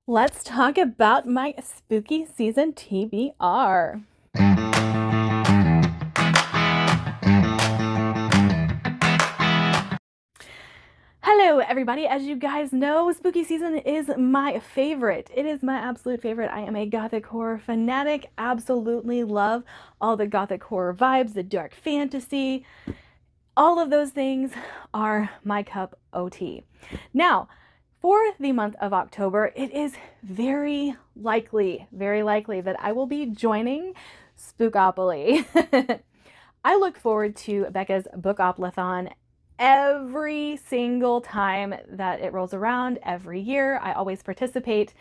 Let's talk about my spooky season TBR. Hello, everybody. As you guys know, spooky season is my favorite. It is my absolute favorite. I am a gothic horror fanatic. Absolutely love all the gothic horror vibes, the dark fantasy. All of those things are my cup of tea. Now, for the month of October, it is very likely that I will be joining Spookopoly. I look forward to Becca's Bookopolathon every single time that it rolls around, every year. I always participate.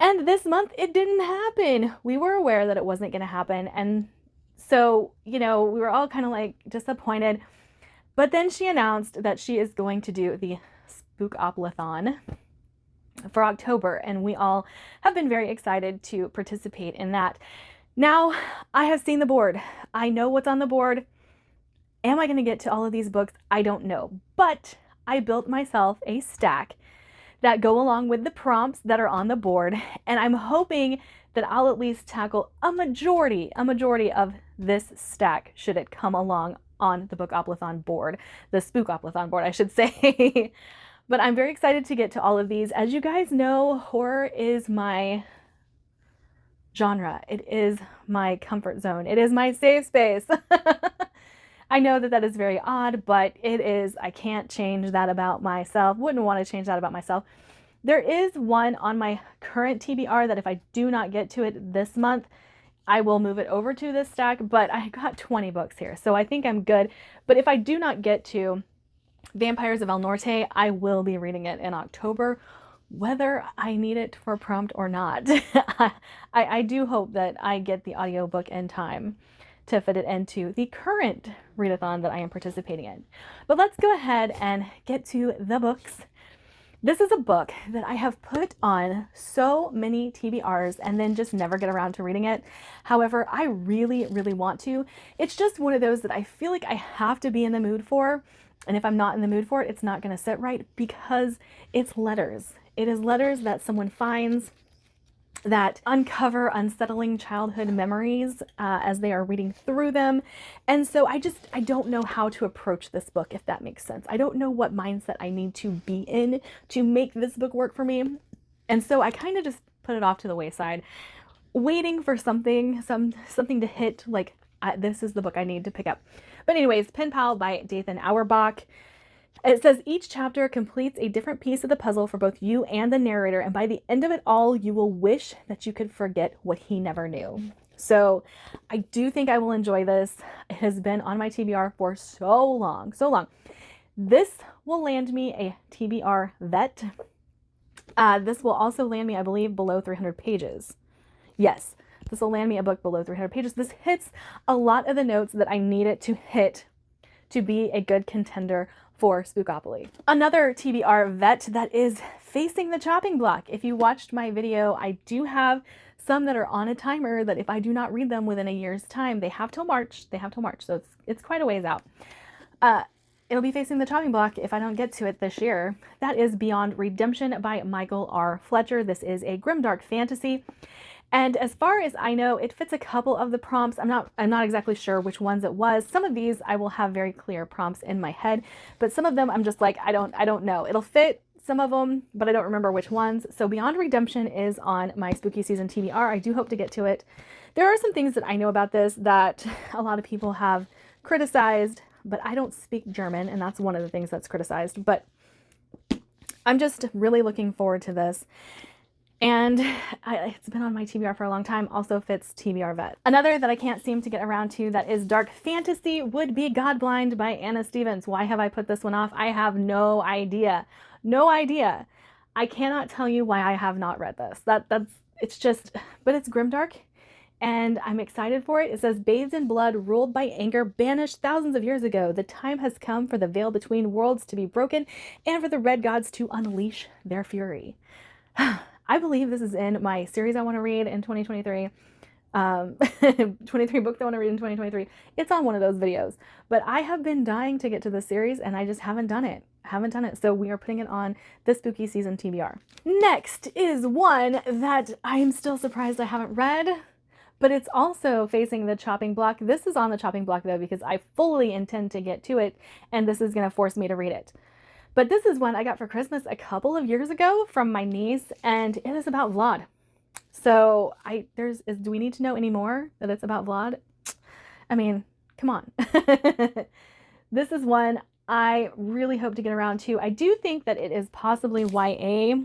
And this month, it didn't happen. We were aware that it wasn't going to happen. And so, we were all kind of like disappointed. But then she announced that she is going to do the Spookopolathon for October, and we all have been very excited to participate in that. Now, I have seen the board. I know what's on the board. Am I going to get to all of these books? I don't know. But I built myself a stack that go along with the prompts that are on the board, and I'm hoping that I'll at least tackle a majority of this stack should it come along on the Bookopolathon board, the Spookopolathon board, I should say. But I'm very excited to get to all of these. As you guys know, horror is my genre. It is my comfort zone. It is my safe space. I know that is very odd, but it is. I can't change that about myself. Wouldn't want to change that about myself. There is one on my current TBR that if I do not get to it this month, I will move it over to this stack, but I got 20 books here, so I think I'm good. But if I do not get to Vampires of El Norte, I will be reading it in October, whether I need it for a prompt or not. I do hope that I get the audiobook in time to fit it into the current readathon that I am participating in. But let's go ahead and get to the books. This is a book that I have put on so many TBRs and then just never get around to reading it. However, I really, really want to. It's just one of those that I feel like I have to be in the mood for. And if I'm not in the mood for it, it's not going to sit right because it's letters. It is letters that someone finds that uncover unsettling childhood memories as they are reading through them. And so I don't know how to approach this book, if that makes sense. I don't know what mindset I need to be in to make this book work for me. And so I kind of just put it off to the wayside, waiting for something to hit, like this is the book I need to pick up. But anyways, Pen Pal by Dathan Auerbach. It says each chapter completes a different piece of the puzzle for both you and the narrator, and by the end of it all, you will wish that you could forget what he never knew. So I do think I will enjoy this. It has been on my TBR for so long. This will land me a TBR vet. This will also land me, I believe, below 300 pages. Yes, this will land me a book below 300 pages. This hits a lot of the notes that I need it to hit to be a good contender for Spookopoly. Another TBR vet that is facing the chopping block. If you watched my video, I do have some that are on a timer that if I do not read them within a year's time, they have till March. So it's quite a ways out. It'll be facing the chopping block if I don't get to it this year. That is Beyond Redemption by Michael R. Fletcher. This is a grimdark fantasy. And as far as I know, it fits a couple of the prompts. I'm not exactly sure which ones it was. Some of these I will have very clear prompts in my head, but some of them I'm just like, I don't know. It'll fit some of them, but I don't remember which ones. So Beyond Redemption is on my spooky season TBR. I do hope to get to it. There are some things that I know about this that a lot of people have criticized, but I don't speak German, and that's one of the things that's criticized. But I'm just really looking forward to this. And it's been on my TBR for a long time, also fits TBR vet. Another that I can't seem to get around to that is dark fantasy would be Godblind by Anna Stevens. Why have I put this one off? I have no idea. No idea. I cannot tell you why I have not read this. But it's grimdark and I'm excited for it. It says, bathed in blood, ruled by anger, banished thousands of years ago, the time has come for the veil between worlds to be broken and for the red gods to unleash their fury. I believe this is in my series I want to read in 2023. 23 books I want to read in 2023. It's on one of those videos. But I have been dying to get to this series and I just haven't done it. So we are putting it on the spooky season TBR. Next is one that I am still surprised I haven't read, but it's also facing the chopping block. This is on the chopping block though, because I fully intend to get to it and this is going to force me to read it. But this is one I got for Christmas a couple of years ago from my niece, and it is about Vlad. So do we need to know any more that it's about Vlad? I mean, come on. This is one I really hope to get around to. I do think that it is possibly YA.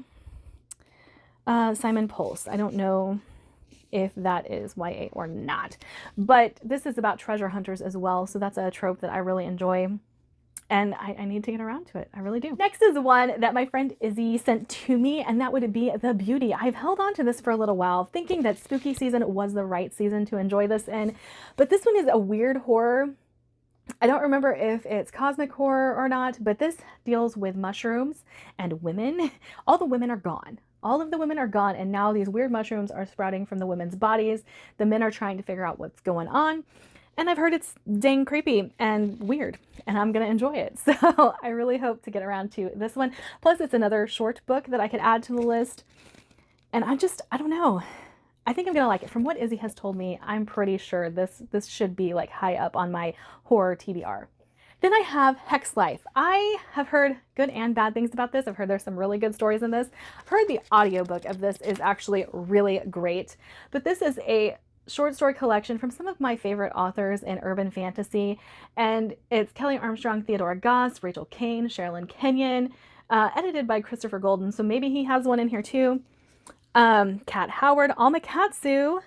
Simon Pulse. I don't know if that is YA or not, but this is about treasure hunters as well. So that's a trope that I really enjoy. And I need to get around to it. I really do. Next is one that my friend Izzy sent to me, and that would be The Beauty. I've held on to this for a little while, thinking that spooky season was the right season to enjoy this in. But this one is a weird horror. I don't remember if it's cosmic horror or not, but this deals with mushrooms and women. All the women are gone. All of the women are gone, and now these weird mushrooms are sprouting from the women's bodies. The men are trying to figure out what's going on. And I've heard it's dang creepy and weird, and I'm going to enjoy it. So I really hope to get around to this one. Plus, it's another short book that I could add to the list. And I don't know. I think I'm going to like it. From what Izzy has told me, I'm pretty sure this should be like high up on my horror TBR. Then I have Hex Life. I have heard good and bad things about this. I've heard there's some really good stories in this. I've heard the audiobook of this is actually really great. But this is a short story collection from some of my favorite authors in urban fantasy, and it's Kelly Armstrong, Theodora Goss, Rachel Kane, Sherilyn Kenyon, edited by Christopher Golden, so maybe he has one in here too. Kat Howard, Alma Katsu.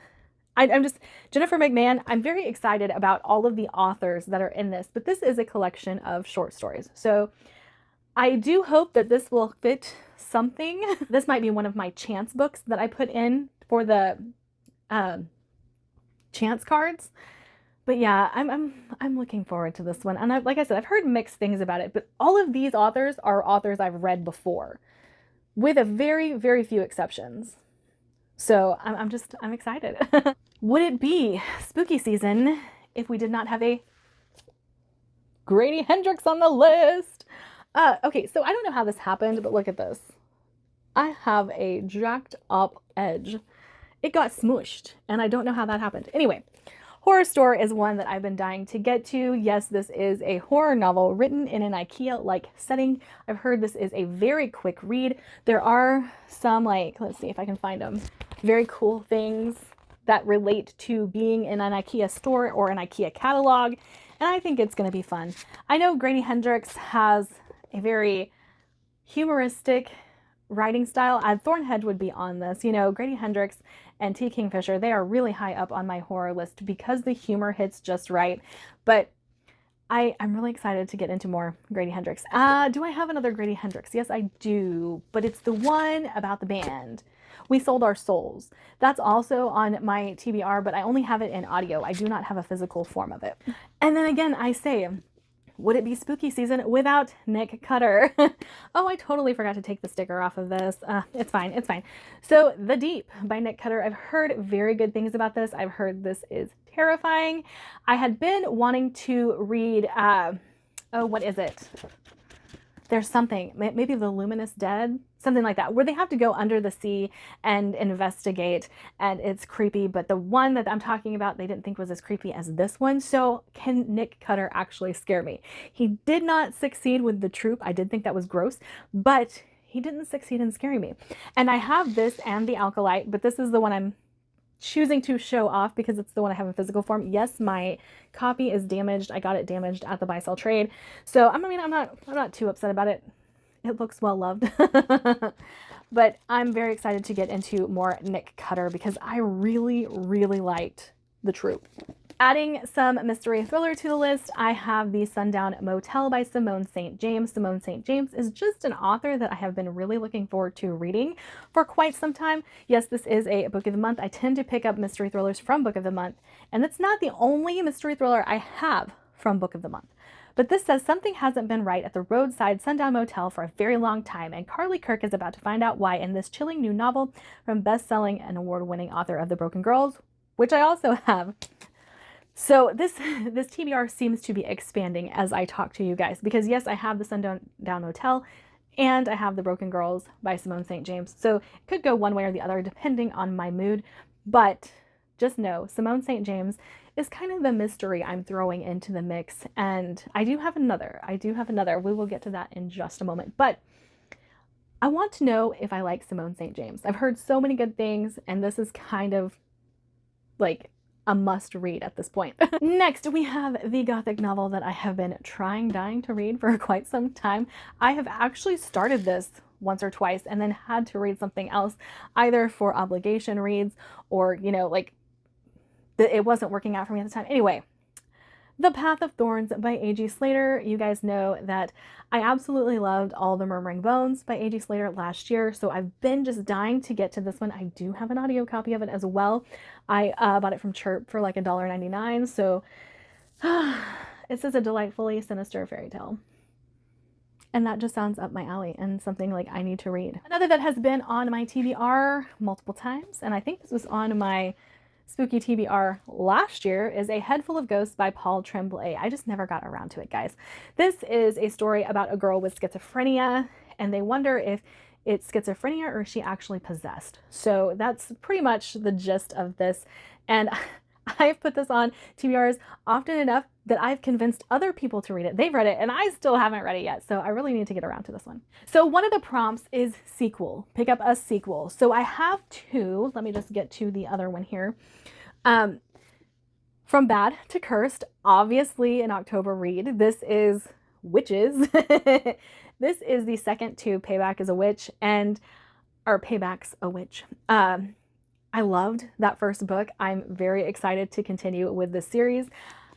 I'm just Jennifer McMahon. I'm very excited about all of the authors that are in this, but this is a collection of short stories, so I do hope that this will fit something. This might be one of my chance books that I put in for the chance cards. But yeah, I'm looking forward to this one. And like I said, I've heard mixed things about it, but all of these authors are authors I've read before, with a very, very few exceptions. So I'm excited. Would it be spooky season if we did not have a Grady Hendrix on the list? Okay, so I don't know how this happened, but look at this. I have a jacked up edge. It got smooshed, and I don't know how that happened. Anyway, Horror Store is one that I've been dying to get to. Yes, this is a horror novel written in an IKEA-like setting. I've heard this is a very quick read. There are some, like, let's see if I can find them, very cool things that relate to being in an IKEA store or an IKEA catalog, and I think it's going to be fun. I know Grady Hendrix has a very humoristic writing style. Thornhedge would be on this. You know, Grady Hendrix and T. Kingfisher, they are really high up on my horror list because the humor hits just right. But I'm really excited to get into more Grady Hendrix. Do I have another Grady Hendrix? Yes, I do. But it's the one about the band. We Sold Our Souls. That's also on my TBR, but I only have it in audio. I do not have a physical form of it. And then again, I say, would it be spooky season without Nick Cutter? Oh, I totally forgot to take the sticker off of this. It's fine, it's fine. So The Deep by Nick Cutter. I've heard very good things about this. I've heard this is terrifying. I had been wanting to read, oh, what is it? There's something, maybe The Luminous Dead, something like that, where they have to go under the sea and investigate, and it's creepy, but the one that I'm talking about, they didn't think was as creepy as this one. So can Nick Cutter actually scare me? He did not succeed with The Troop. I did think that was gross, but he didn't succeed in scaring me. And I have this and The Alkalite, but this is the one I'm choosing to show off because it's the one I have in physical form. Yes, my copy is damaged. I got it damaged at the buy sell trade. So I'm not too upset about it. It looks well loved. But I'm very excited to get into more Nick Cutter because I really, really liked The Troop. Adding some mystery thriller to the list, I have The Sundown Motel by Simone St. James. Simone St. James is just an author that I have been really looking forward to reading for quite some time. Yes, this is a book of the month. I tend to pick up mystery thrillers from book of the month, and it's not the only mystery thriller I have from book of the month. But this says something hasn't been right at the roadside Sundown Motel for a very long time, and Carly Kirk is about to find out why in this chilling new novel from best-selling and award-winning author of The Broken Girls, which I also have. So this TBR seems to be expanding as I talk to you guys, because yes, I have the Sundown Hotel and I have The Broken Girls by Simone St. James. So it could go one way or the other depending on my mood, but just know Simone St. James is kind of the mystery I'm throwing into the mix. And I do have another. We will get to that in just a moment. But I want to know if I like Simone St. James. I've heard so many good things, and this is kind of like a must read at this point. Next, we have the Gothic novel that I have been dying to read for quite some time. I have actually started this once or twice and then had to read something else, either for obligation reads or, you know, like it wasn't working out for me at the time. Anyway, The Path of Thorns by A.G. Slater. You guys know that I absolutely loved All the Murmuring Bones by A.G. Slater last year, so I've been just dying to get to this one. I do have an audio copy of it as well. I bought it from Chirp for like $1.99, so this is a delightfully sinister fairy tale. And that just sounds up my alley and something like I need to read. Another that has been on my TBR multiple times, and I think this was on my Spooky TBR last year, is A Head Full of Ghosts by Paul Tremblay. I just never got around to it, guys. This is a story about a girl with schizophrenia, and they wonder if it's schizophrenia or is she actually possessed. So that's pretty much the gist of this. And I've put this on TBRs often enough that I've convinced other people to read it. They've read it and I still haven't read it yet. So I really need to get around to this one. So one of the prompts is sequel. Pick up a sequel. So I have two. Let me just get to the other one here. From Bad to Cursed, obviously an October read. This is Witches. This is the second to Payback is a Witch or Payback's a Witch. I loved that first book. I'm very excited to continue with this series.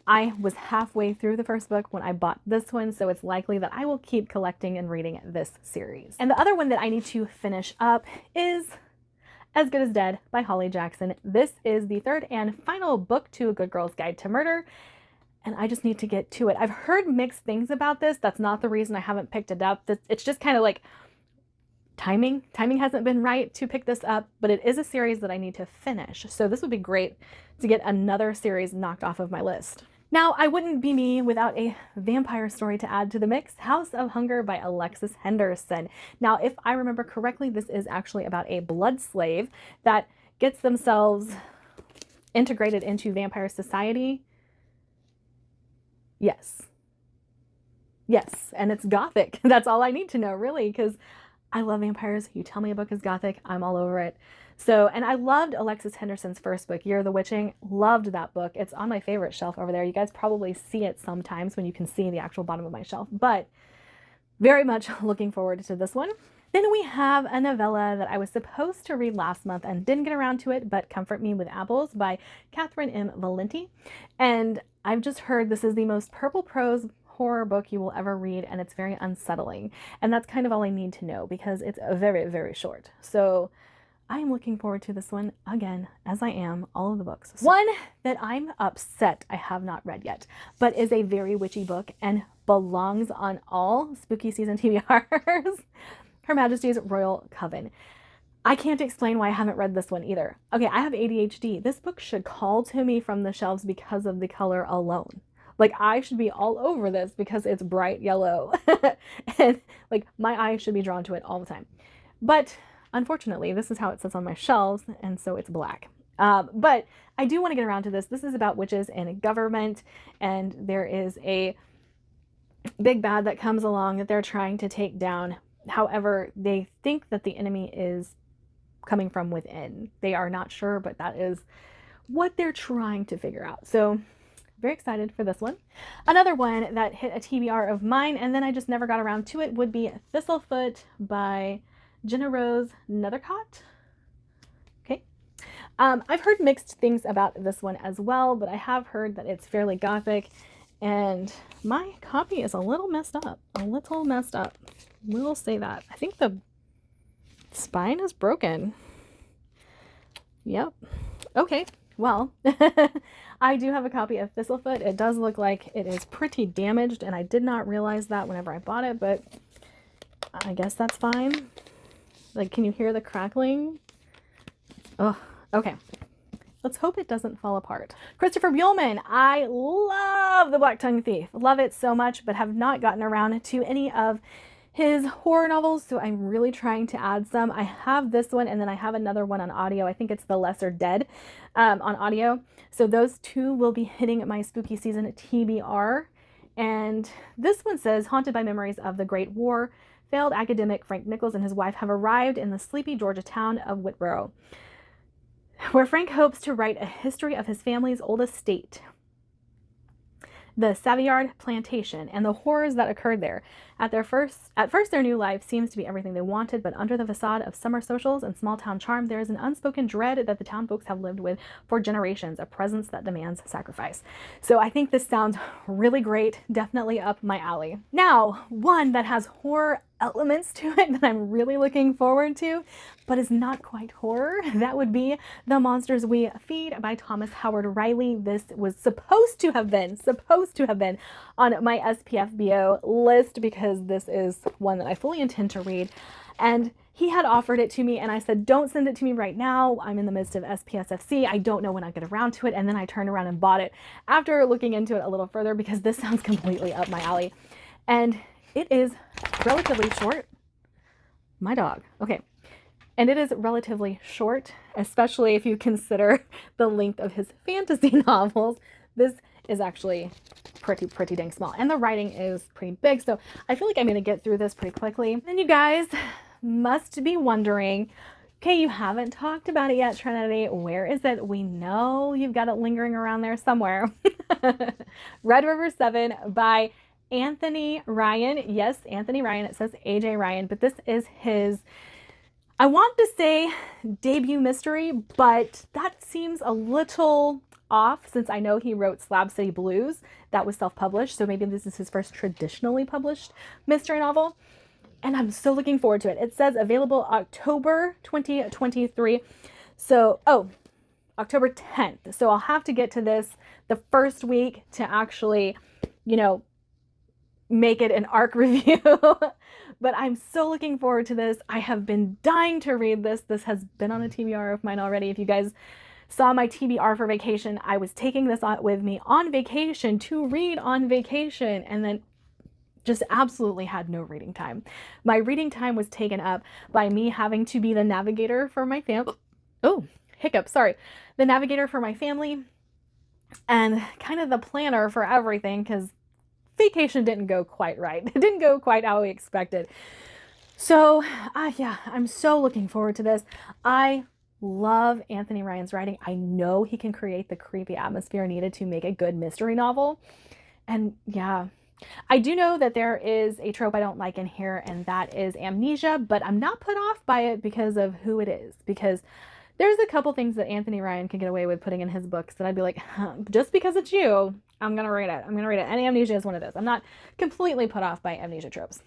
I was halfway through the first book when I bought this one, so it's likely that I will keep collecting and reading this series. And the other one that I need to finish up is As Good as Dead by Holly Jackson. This is the third and final book to A Good Girl's Guide to Murder, and I just need to get to it. I've heard mixed things about this. That's not the reason I haven't picked it up. It's just kind of like timing hasn't been right to pick this up, but it is a series that I need to finish. So this would be great to get another series knocked off of my list. Now, I wouldn't be me without a vampire story to add to the mix. House of Hunger by Alexis Henderson. Now, if I remember correctly, this is actually about a blood slave that gets themselves integrated into vampire society. Yes, and it's Gothic. That's all I need to know, really, because I love vampires. You tell me a book is Gothic, I'm all over it. So, and I loved Alexis Henderson's first book, Year of the Witching. Loved that book. It's on my favorite shelf over there. You guys probably see it sometimes when you can see the actual bottom of my shelf, but very much looking forward to this one. Then we have a novella that I was supposed to read last month and didn't get around to it, but Comfort Me with Apples by Catherine M. Valenti. And I've just heard this is the most purple prose horror book you will ever read, and it's very unsettling. And that's kind of all I need to know because it's very, very short. So I am looking forward to this one again, as I am all of the books. So one that I'm upset I have not read yet, but is a very witchy book and belongs on all spooky season TBRs. Her Majesty's Royal Coven. I can't explain why I haven't read this one either. Okay, I have ADHD. This book should call to me from the shelves because of the color alone. Like, I should be all over this because it's bright yellow. And like, my eyes should be drawn to it all the time. But unfortunately, this is how it sits on my shelves, and so it's black. But I do want to get around to this. This is about witches and government, and there is a big bad that comes along that they're trying to take down. However, they think that the enemy is coming from within. They are not sure, but that is what they're trying to figure out. So very excited for this one. Another one that hit a TBR of mine, and then I just never got around to it, would be Thistlefoot by Jenna Rose Nethercott. Okay. I've heard mixed things about this one as well, but I have heard that it's fairly gothic, and my copy is a little messed up. We'll say that. I think the spine is broken. Yep. Okay. Well, I do have a copy of Thistlefoot. It does look like it is pretty damaged, and I did not realize that whenever I bought it, but I guess that's fine. Like, can you hear the crackling? Oh, okay. Let's hope it doesn't fall apart. Christopher Buehlman. I love The Black Tongue Thief. Love it so much, but have not gotten around to any of his horror novels, so I'm really trying to add some. I have this one, and then I have another one on audio. I think it's The Lesser Dead on audio. So those two will be hitting my spooky season TBR. And this one says, haunted by memories of the Great War, failed academic Frank Nichols and his wife have arrived in the sleepy Georgia town of Whitboro, where Frank hopes to write a history of his family's old estate, the Savoyard Plantation, and the horrors that occurred there. At first, their new life seems to be everything they wanted, but under the facade of summer socials and small-town charm, there is an unspoken dread that the town folks have lived with for generations, a presence that demands sacrifice. So I think this sounds really great, definitely up my alley. Now, one that has horror elements to it that I'm really looking forward to, but is not quite horror, that would be The Monsters We Feed by Thomas Howard Riley. This was supposed to have been on my SPFBO list because this is one that I fully intend to read. And he had offered it to me and I said, don't send it to me right now. I'm in the midst of SPSFC. I don't know when I'll get around to it. And then I turned around and bought it after looking into it a little further because this sounds completely up my alley. And it is relatively short. My dog. Okay. And it is relatively short, especially if you consider the length of his fantasy novels. This is actually pretty dang small. And the writing is pretty big, so I feel like I'm going to get through this pretty quickly. And you guys must be wondering, okay, you haven't talked about it yet, Trinity. Where is it? We know you've got it lingering around there somewhere. Red River 7 by Anthony Ryan. Yes, Anthony Ryan. It says AJ Ryan, but this is his, I want to say debut mystery, but that seems a little off since I know he wrote Slab City Blues. That was self-published, so maybe this is his first traditionally published mystery novel. And I'm so looking forward to it. It says available October 2023. So, October 10th. So I'll have to get to this the first week to actually, make it an ARC review. But I'm so looking forward to this. I have been dying to read this. This has been on a TBR of mine already. If you guys saw my TBR for vacation, I was taking this with me on vacation to read on vacation, and then just absolutely had no reading time. My reading time was taken up by me having to be the navigator for my family. Oh, hiccup, sorry. The navigator for my family and kind of the planner for everything because vacation didn't go quite right. It didn't go quite how we expected. So yeah, I'm so looking forward to this. I love Anthony Ryan's writing. I know he can create the creepy atmosphere needed to make a good mystery novel. And yeah, I do know that there is a trope I don't like in here, and that is amnesia, but I'm not put off by it because of who it is, because there's a couple things that Anthony Ryan can get away with putting in his books that I'd be like, just because it's you, I'm going to read it. I'm going to read it. And amnesia is one of those. I'm not completely put off by amnesia tropes.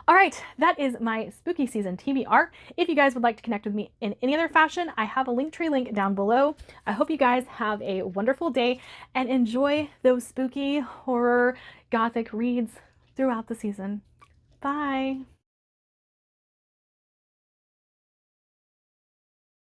All right, that is my spooky season TBR. If you guys would like to connect with me in any other fashion, I have a Linktree link down below. I hope you guys have a wonderful day and enjoy those spooky horror gothic reads throughout the season. Bye.